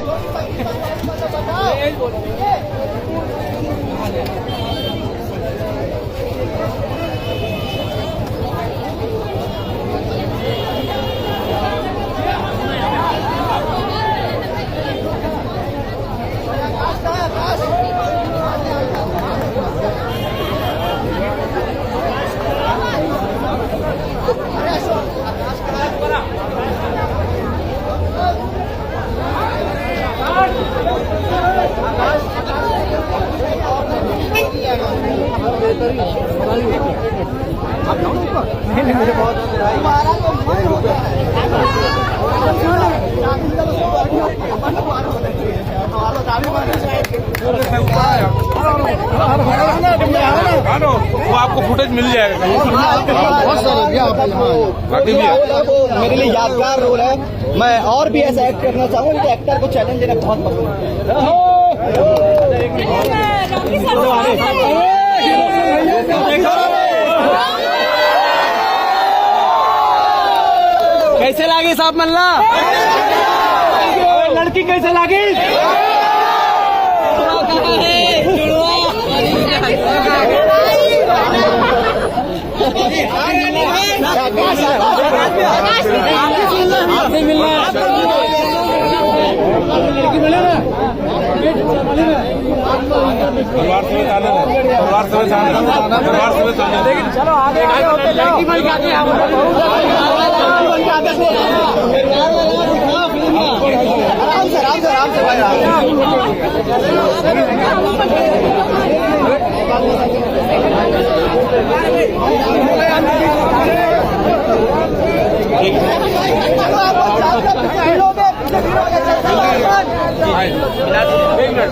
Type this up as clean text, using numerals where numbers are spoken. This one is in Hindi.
वो आपको फुटेज मिल जाएगा मेरे लिए यादगार रोल है। मैं और भी ऐसा एक्ट करना चाहूँगा, मुझे एक्टर को चैलेंज देना बहुत पसंद है। कैसे लागी साहब मल्ला? लड़की कैसे लागी? लड़की मिले ना? परिवार समेत आना है, परिवार समेत आना है, परिवार समेत आना है। चलो आगे लड़की बन के आगे आराम से एक मिनट